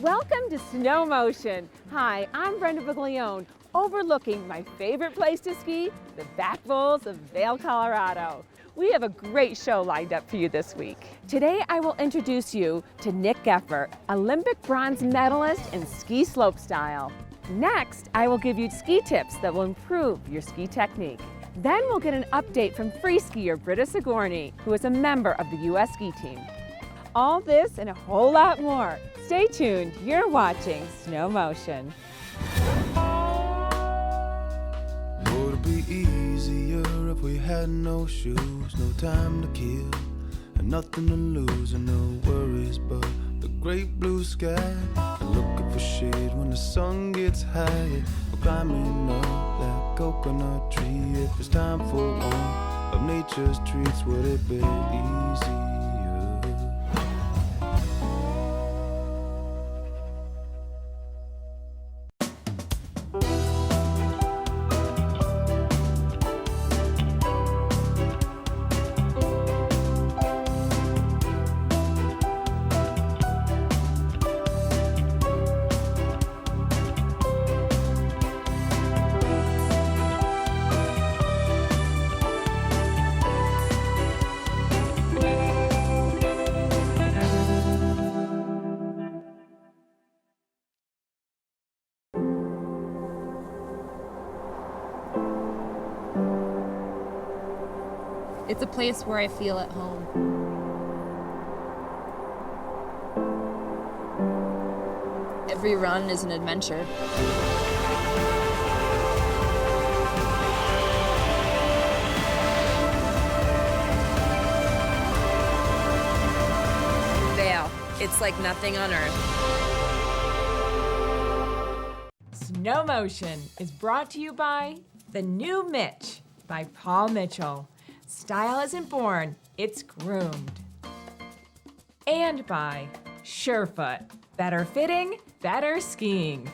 Welcome to SnowMotion. Hi, I'm Brenda Buglione, overlooking my favorite place to ski, the back bowls of Vail, Colorado. We have a great show lined up for you this week. Today I will introduce you to Nick Goepper, Olympic bronze medalist in ski slopestyle. Next, I will give you ski tips that will improve your ski technique. Then we'll get an update from free skier Britta Sigourney, who is a member of the U.S. ski team. All this and a whole lot more. Stay tuned, you're watching SnowMotion. Would it be easier if we had no shoes, no time to kill, and nothing to lose, and no worries but the great blue sky, and looking for shade when the sun gets high, we're climbing up that coconut tree. If it's time for one of nature's treats, would it be easier? It's a place where I feel at home. Every run is an adventure. Vail, it's like nothing on earth. SnowMotion is brought to you by The New Mitch by Paul Mitchell. Style isn't born, it's groomed. And by Surefoot. Better fitting, better skiing.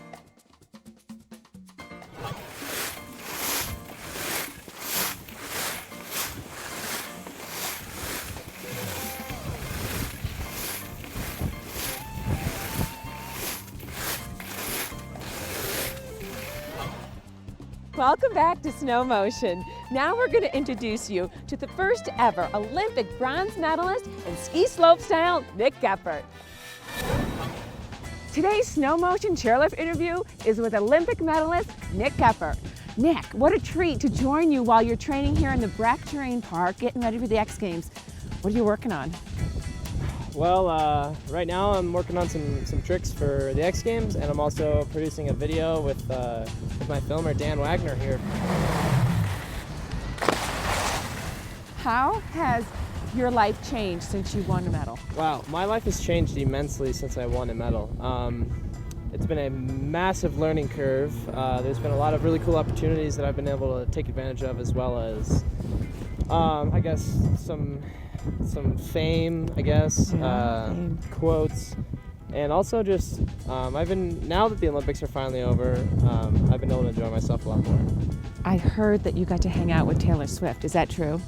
Welcome back to SnowMotion. Now we're going to introduce you to the first ever Olympic bronze medalist in ski slopestyle, Nick Goepper. Today's SnowMotion chairlift interview is with Olympic medalist Nick Goepper. Nick, what a treat to join you while you're training here in the Breck Terrain Park, getting ready for the X Games. What are you working on? Well, right now I'm working on some tricks for the X Games, and I'm also producing a video with my filmer Dan Wagner here. How has your life changed since you won a medal? Wow, my life has changed immensely since I won a medal. It's been a massive learning curve. There's been a lot of really cool opportunities that I've been able to take advantage of, as well as, I guess, some fame, I guess, fame. Quotes, and also just now that the Olympics are finally over, I've been able to enjoy myself a lot more. I heard that you got to hang out with Taylor Swift. Is that true?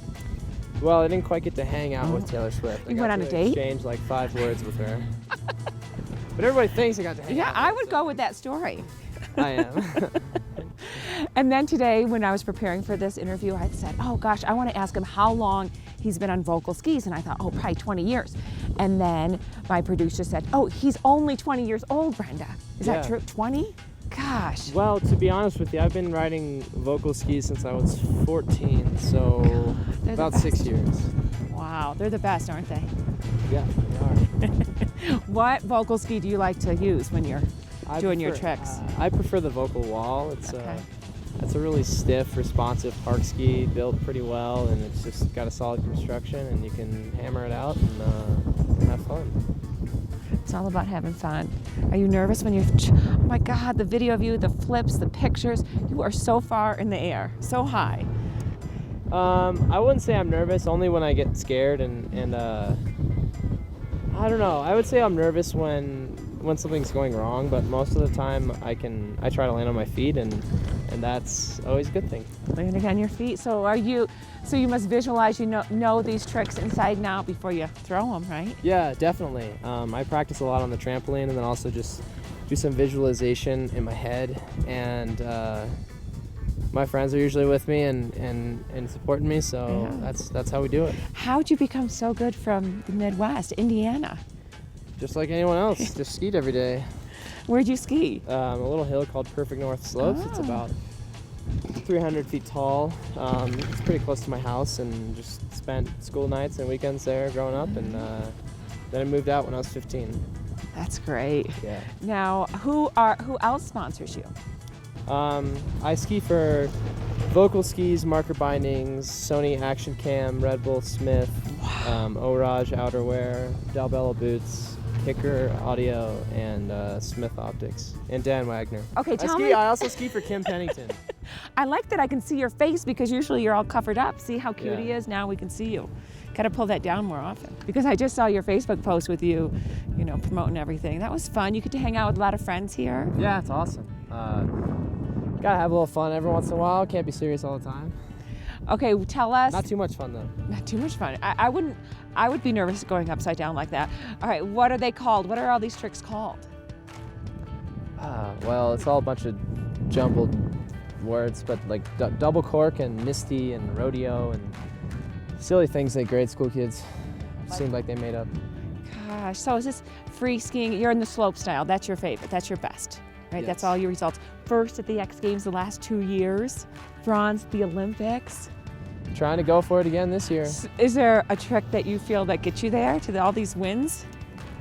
Well, I didn't quite get to hang out with Taylor Swift. You went on a date? Exchange like 5 words with her. But everybody thinks I got to hang out. Yeah, I would go with that story. I am. And then today, when I was preparing for this interview, I said, oh gosh, I want to ask him how long he's been on Volcal skis. And I thought, oh, probably 20 years. And then my producer said, oh, he's only 20 years old, Brenda. Is that true? 20? Gosh. Well, to be honest with you, I've been riding Volcal skis since I was 14, so about 6 years. Wow, they're the best, aren't they? Yeah, they are. What Volcal ski do you like to use when you're doing your tricks? I prefer the Volcal Wall. It's a really stiff, responsive park ski, built pretty well, and it's just got a solid construction, and you can hammer it out and have fun. It's all about having fun. Are you nervous when oh my God, the video of you, the flips, the pictures, you are so far in the air, so high. I wouldn't say I'm nervous, only when I get scared, and I don't know. I would say I'm nervous when when something's going wrong, but most of the time I try to land on my feet, and that's always a good thing. Landing on your feet. So you must visualize, know these tricks inside and out before you throw them, right? Yeah, definitely. I practice a lot on the trampoline, and then also just do some visualization in my head, and my friends are usually with me and supporting me, so Yeah. that's how we do it. How'd you become so good from the Midwest, Indiana? Just like anyone else, just skied every day. Where'd you ski? A little hill called Perfect North Slopes. It's about 300 feet tall. It's pretty close to my house, and just spent school nights and weekends there growing up, and then I moved out when I was 15. That's great. Yeah. Now, who else sponsors you? I ski for Vocal Skis, Marker Bindings, Sony Action Cam, Red Bull Smith, Orage Outerwear, Dalbella Boots, Kicker Audio, and Smith Optics, and Dan Wagner. Okay, tell me. I also ski for Kim Pennington. I like that I can see your face because usually you're all covered up. See how cute he is? Now we can see you. Got to pull that down more often. Because I just saw your Facebook post with you, promoting everything. That was fun. You get to hang out with a lot of friends here. Yeah, it's awesome. Gotta have a little fun every once in a while. Can't be serious all the time. Okay, tell us. Not too much fun though. Not too much fun. I would be nervous going upside down like that. All right, what are they called? What are all these tricks called? Well, it's all a bunch of jumbled words, but like double cork and misty and rodeo and silly things that grade school kids seemed like they made up. Gosh, so is this free skiing? You're in the slope style. That's your favorite. That's your best, right? Yes. That's all your results. First at the X Games the last 2 years. Bronze at the Olympics. Trying to go for it again this year. Is there a trick that you feel that gets you there to all these wins?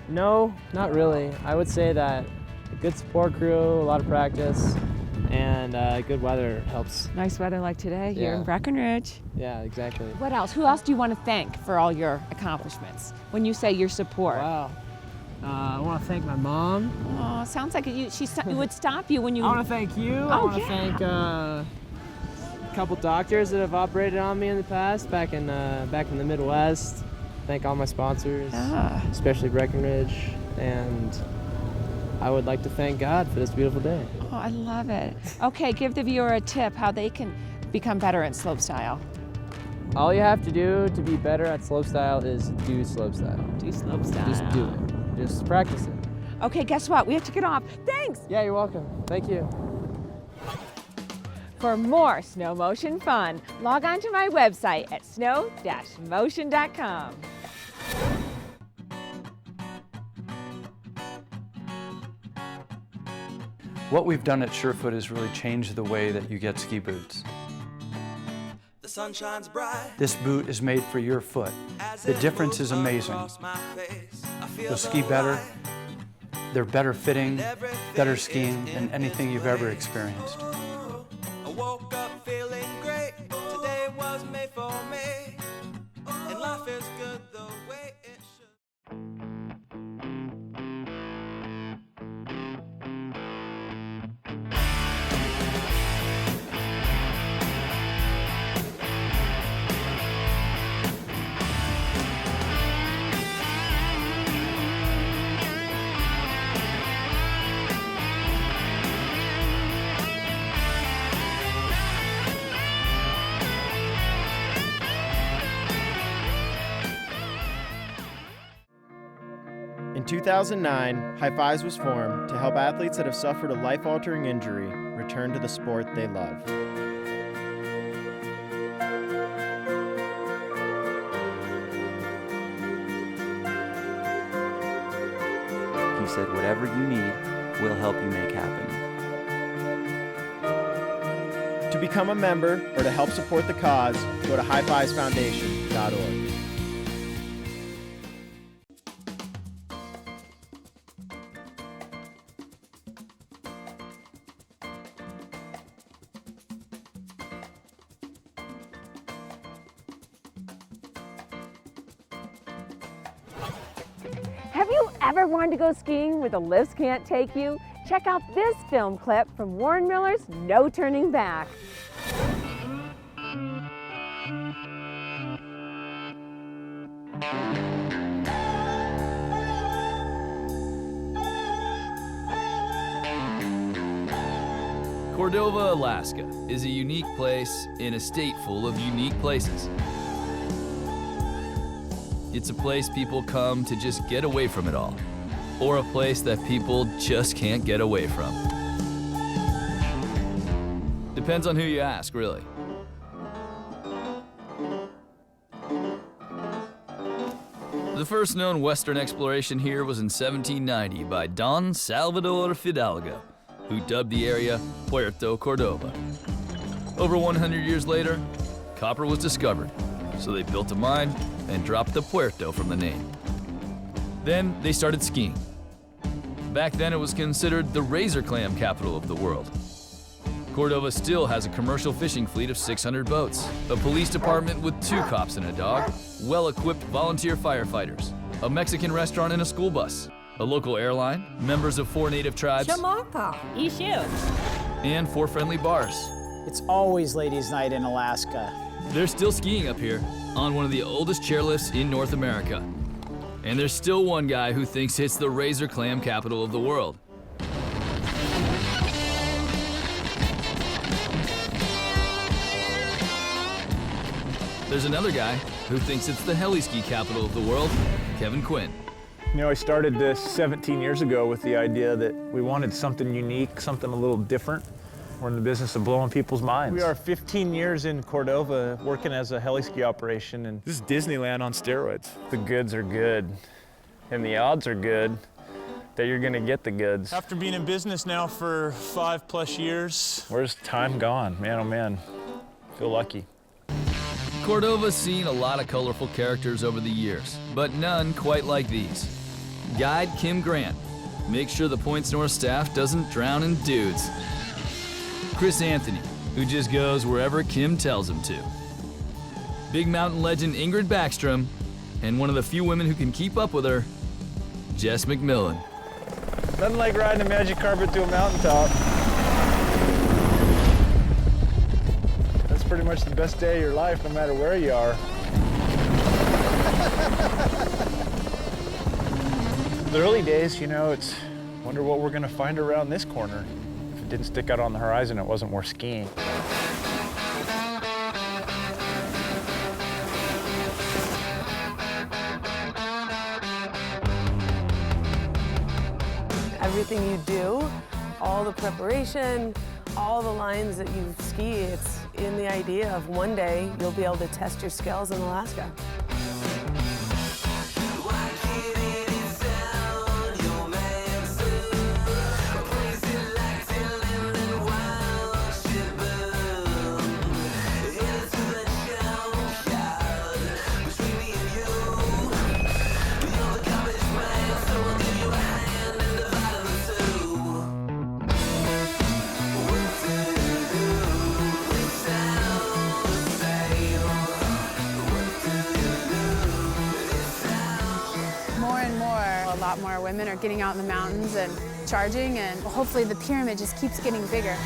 No, not really. I would say that a good support crew, a lot of practice, and good weather helps. Nice weather like today here in Yeah. Breckenridge. Yeah, exactly. What else? Who else do you want to thank for all your accomplishments when you say your support? Wow. I want to thank my mom. Oh, sounds like she would stop you when you. I want to thank you. I Oh, want to yeah. thank a couple doctors that have operated on me in the past, back in the Midwest. Thank all my sponsors, especially Breckenridge, and I would like to thank God for this beautiful day. Oh, I love it. Okay, give the viewer a tip how they can become better at slopestyle. All you have to do to be better at slopestyle is do slopestyle. Do slopestyle. Just do it. Just practice it. Okay, guess what? We have to get off. Thanks! Yeah, you're welcome. Thank you. For more SnowMotion fun, log on to my website at snow-motion.com. What we've done at Surefoot is really changed the way that you get ski boots. The sun shines bright. This boot is made for your foot. The difference is amazing. You'll ski better. They're better fitting, better skiing than anything you've ever experienced. I woke up feeling great. Today was made for me. And life is good the way it should. In 2009, High Fives was formed to help athletes that have suffered a life-altering injury return to the sport they love. He said, whatever you need, we'll help you make happen. To become a member or to help support the cause, go to highfivesfoundation.org. Have you ever wanted to go skiing where the lifts can't take you? Check out this film clip from Warren Miller's No Turning Back. Cordova, Alaska is a unique place in a state full of unique places. It's a place people come to just get away from it all, or a place that people just can't get away from. Depends on who you ask, really. The first known Western exploration here was in 1790 by Don Salvador Fidalgo, who dubbed the area Puerto Cordova. Over 100 years later, copper was discovered, so they built a mine and dropped the Puerto from the name. Then they started skiing. Back then it was considered the razor clam capital of the world. Cordova still has a commercial fishing fleet of 600 boats, a police department with 2 cops and a dog, well-equipped volunteer firefighters, a Mexican restaurant and a school bus, a local airline, members of 4 native tribes, and 4 friendly bars. It's always ladies' night in Alaska. They're still skiing up here on one of the oldest chairlifts in North America. And there's still one guy who thinks it's the razor clam capital of the world. There's another guy who thinks it's the heli-ski capital of the world, Kevin Quinn. You know, I started this 17 years ago with the idea that we wanted something unique, something a little different. We're in the business of blowing people's minds. We are 15 years in Cordova working as a heli-ski operation, and this is Disneyland on steroids. The goods are good, and the odds are good that you're gonna get the goods. After being in business now for 5+ years. Where's time gone? Man, oh man, feel lucky. Cordova's seen a lot of colorful characters over the years, but none quite like these. Guide Kim Grant. Make sure the Points North staff doesn't drown in dudes. Chris Anthony, who just goes wherever Kim tells him to. Big mountain legend Ingrid Backstrom, and one of the few women who can keep up with her, Jess McMillan. Nothing like riding a magic carpet to a mountaintop. That's pretty much the best day of your life, no matter where you are. The early days, you know, it's wonder what we're gonna find around this corner. If it didn't stick out on the horizon, it wasn't worth skiing. Everything you do, all the preparation, all the lines that you ski, it's in the idea of one day you'll be able to test your skills in Alaska. A lot more women are getting out in the mountains and charging, and hopefully the pyramid just keeps getting bigger.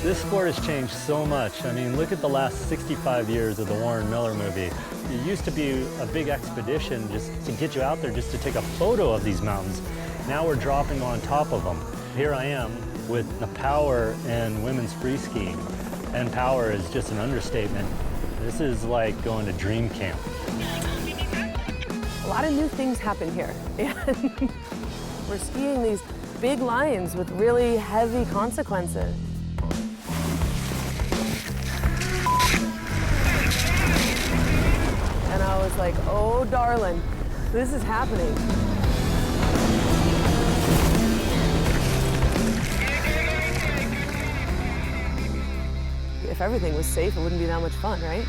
This sport has changed so much. I mean, look at the last 65 years of the Warren Miller movie. It used to be a big expedition just to get you out there just to take a photo of these mountains. Now we're dropping on top of them. Here I am with the power in women's free skiing. And power is just an understatement. This is like going to dream camp. A lot of new things happen here. And we're skiing these big lines with really heavy consequences. And I was like, oh, darling, this is happening. If everything was safe, it wouldn't be that much fun, right?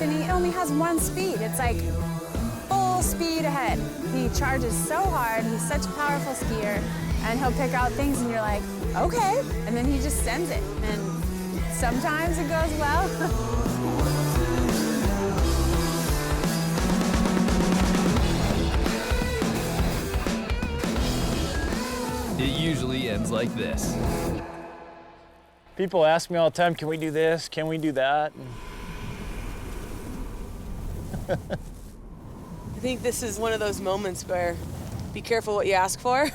and he only has one speed. It's like full speed ahead. He charges so hard, he's such a powerful skier, and he'll pick out things and you're like, okay, and then he just sends it. And sometimes it goes well. It usually ends like this. People ask me all the time, can we do this? Can we do that? I think this is one of those moments where be careful what you ask for.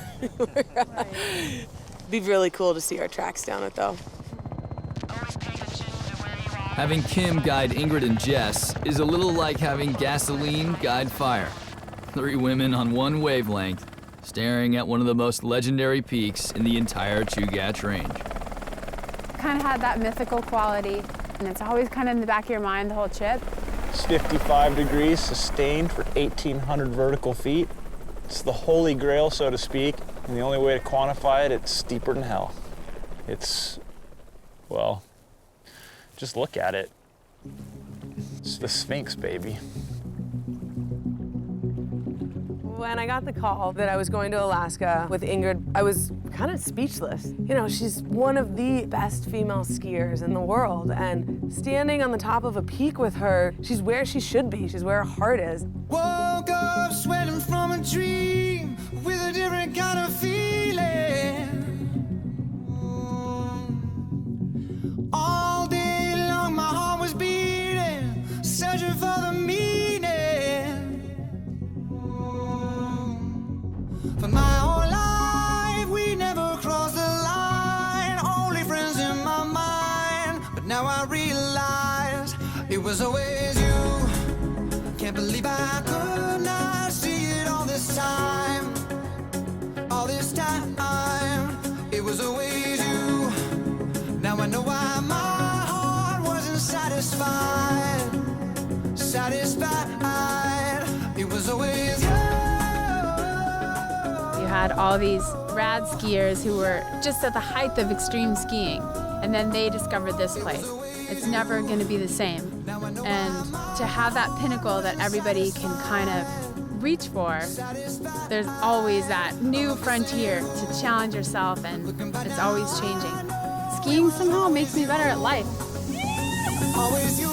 Be really cool to see our tracks down it, though. Having Kim guide Ingrid and Jess is a little like having gasoline guide fire. 3 women on one wavelength, staring at one of the most legendary peaks in the entire Chugach Range. Kind of had that mythical quality, and it's always kind of in the back of your mind the whole trip. It's 55 degrees sustained for 1,800 vertical feet. It's the holy grail, so to speak, and the only way to quantify it, it's steeper than hell. It's, well, just look at it. It's the Sphinx, baby. When I got the call that I was going to Alaska with Ingrid, I was kind of speechless. You know, she's one of the best female skiers in the world, and standing on the top of a peak with her, she's where she should be. She's where her heart is. Woke up sweating from a dream with a different kind of feeling. All day long my heart was beating, searching for the meaning. For my whole life we never crossed the line, only friends in my mind. But now I realize it was always you. Can't believe I could not see it all this time. All this time, it was always you. Now I know why my heart wasn't satisfied. Satisfied, it was always you. You had all these rad skiers who were just at the height of extreme skiing, and then they discovered this place. It's never going to be the same. And to have that pinnacle that everybody can kind of reach for, there's always that new frontier to challenge yourself, and it's always changing. Skiing somehow makes me better at life. Always you.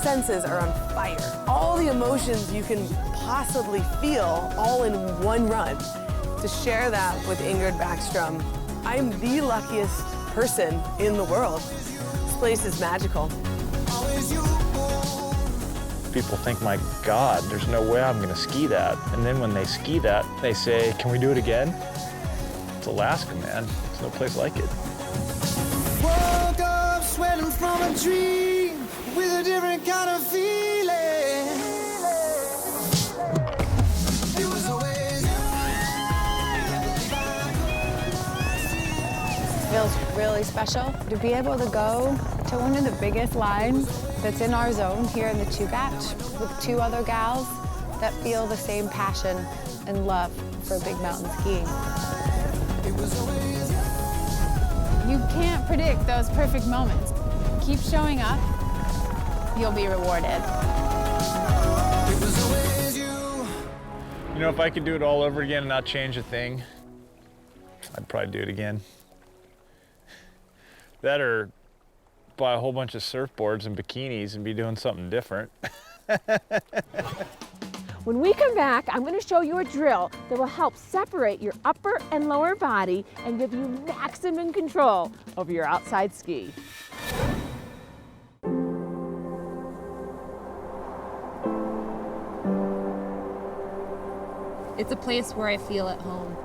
Senses are on fire. All the emotions you can possibly feel all in one run. To share that with Ingrid Backstrom, I'm the luckiest person in the world. This place is magical. People think, my God, there's no way I'm gonna ski that. And then when they ski that, they say, can we do it again? It's Alaska, man. There's no place like it. Woke up sweating from a dream with a different kind of feeling. It was always It feels really special to be able to go to one of the biggest lines that's in our zone here in the Chugach with 2 other gals that feel the same passion and love for big mountain skiing. You can't predict those perfect moments. Keep showing up, you'll be rewarded. You know, if I could do it all over again and not change a thing, I'd probably do it again. That or buy a whole bunch of surfboards and bikinis and be doing something different. When we come back, I'm going to show you a drill that will help separate your upper and lower body and give you maximum control over your outside ski. It's a place where I feel at home.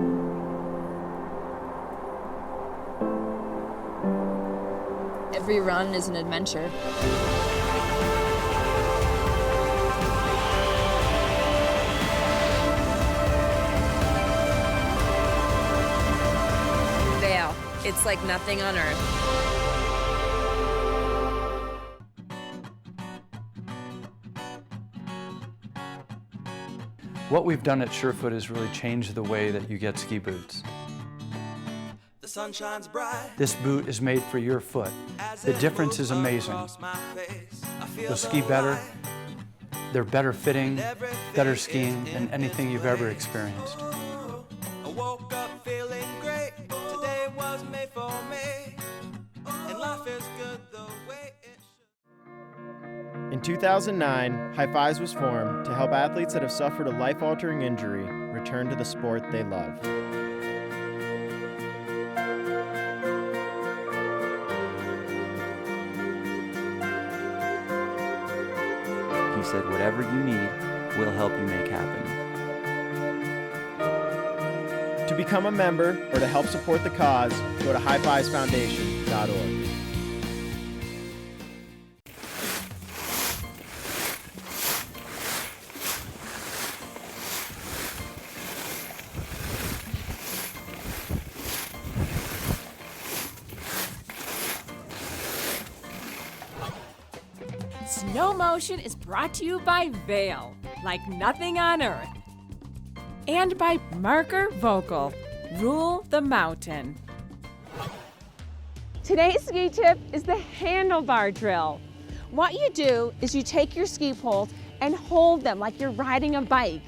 Every run is an adventure. It's like nothing on earth. What we've done at Surefoot is really changed the way that you get ski boots. The sun shines bright. This boot is made for your foot. The difference is amazing. You'll ski better. They're better fitting, better skiing than anything you've ever experienced. I woke up feeling great. Today was made for me. And life is good the way it should. In 2009, High Fives was formed to help athletes that have suffered a life-altering injury return to the sport they love. He said, whatever you need, we'll help you make happen. To become a member or to help support the cause, go to highfivesfoundation.org. SnowMotion is brought to you by Vail, like nothing on earth. And by Marker Vocal, Rule the Mountain. Today's ski tip is the handlebar drill. What you do is you take your ski poles and hold them like you're riding a bike.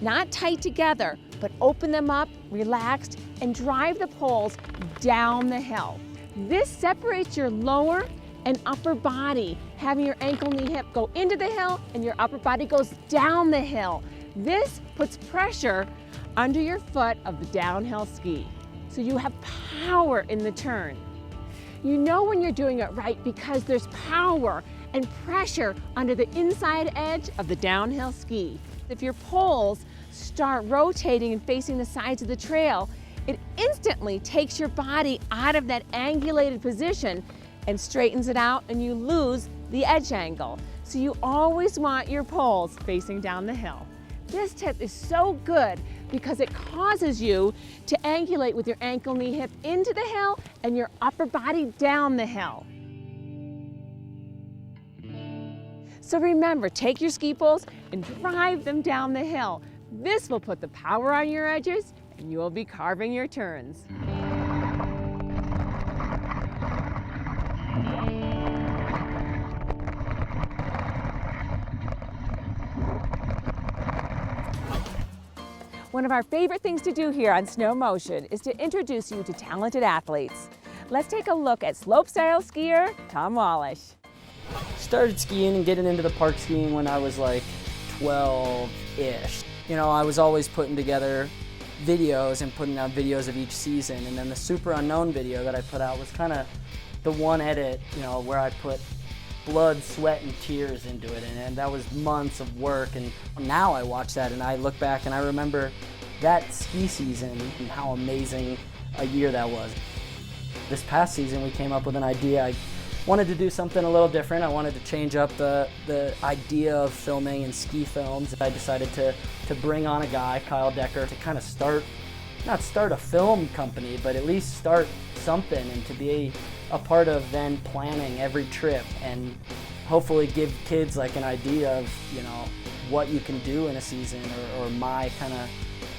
Not tight together, but open them up, relaxed, and drive the poles down the hill. This separates your lower and upper body, having your ankle, knee, hip go into the hill and your upper body goes down the hill. This puts pressure under your foot of the downhill ski, so you have power in the turn. You know when you're doing it right because there's power and pressure under the inside edge of the downhill ski. If your poles start rotating and facing the sides of the trail, it instantly takes your body out of that angulated position and straightens it out, and you lose the edge angle. So you always want your poles facing down the hill. This tip is so good because it causes you to angulate with your ankle, knee, hip into the hill and your upper body down the hill. So remember, take your ski poles and drive them down the hill. This will put the power on your edges and you will be carving your turns. One of our favorite things to do here on SnowMotion is to introduce you to talented athletes. Let's take a look at slopestyle skier Tom Wallish. Started skiing and getting into the park skiing when I was like 12-ish. You know, I was always putting together videos and putting out videos of each season, and then the Super Unknown video that I put out was kind of the one edit, you know, where I put blood, sweat, and tears into it, and that was months of work. And now I watch that and I look back and I remember that ski season and how amazing a year that was. This past season we came up with an idea. I wanted to do something a little different. I wanted to change up the idea of filming and ski films. I decided to bring on a guy, Kyle Decker, to kind of not start a film company, but at least start something, and to be a part of then planning every trip and hopefully give kids like an idea of, you know, what you can do in a season, or my kind of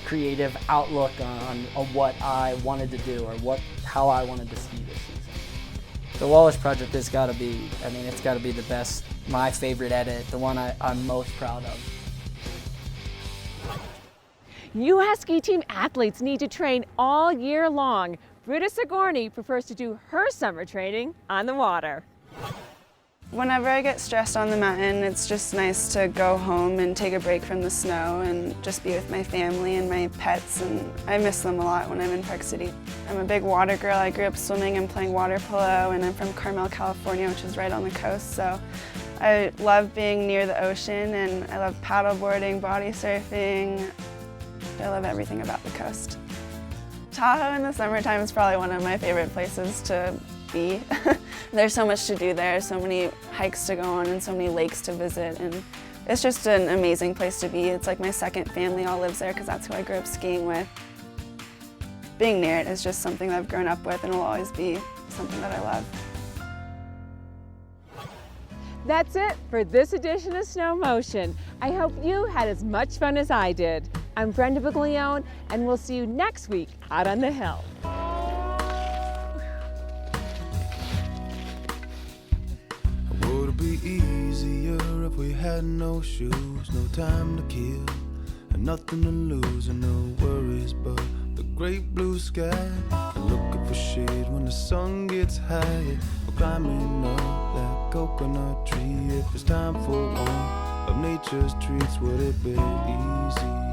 creative outlook on what I wanted to do, or how I wanted to ski this season. The Wallish project has got to be, I mean, it's got to be the best, my favorite edit, the one I'm most proud of. U.S. ski team athletes need to train all year long. Britta Sigourney prefers to do her summer training on the water. Whenever I get stressed on the mountain, it's just nice to go home and take a break from the snow and just be with my family and my pets, and I miss them a lot when I'm in Park City. I'm a big water girl. I grew up swimming and playing water polo, and I'm from Carmel, California, which is right on the coast, so I love being near the ocean, and I love paddleboarding, body surfing. I love everything about the coast. Tahoe in the summertime is probably one of my favorite places to be. There's so much to do there, so many hikes to go on and so many lakes to visit, and it's just an amazing place to be. It's like my second family all lives there because that's who I grew up skiing with. being near it is just something that I've grown up with and will always be something that I love. That's it for this edition of SnowMotion. I hope you had as much fun as I did. I'm Brenda Buglione, and we'll see you next week out on the hill. Would it be easier if we had no shoes, no time to kill, and nothing to lose, and no worries but the great blue sky, and looking for shade when the sun gets high, we're climbing up that coconut tree. If it's time for one of nature's treats, would it be easy?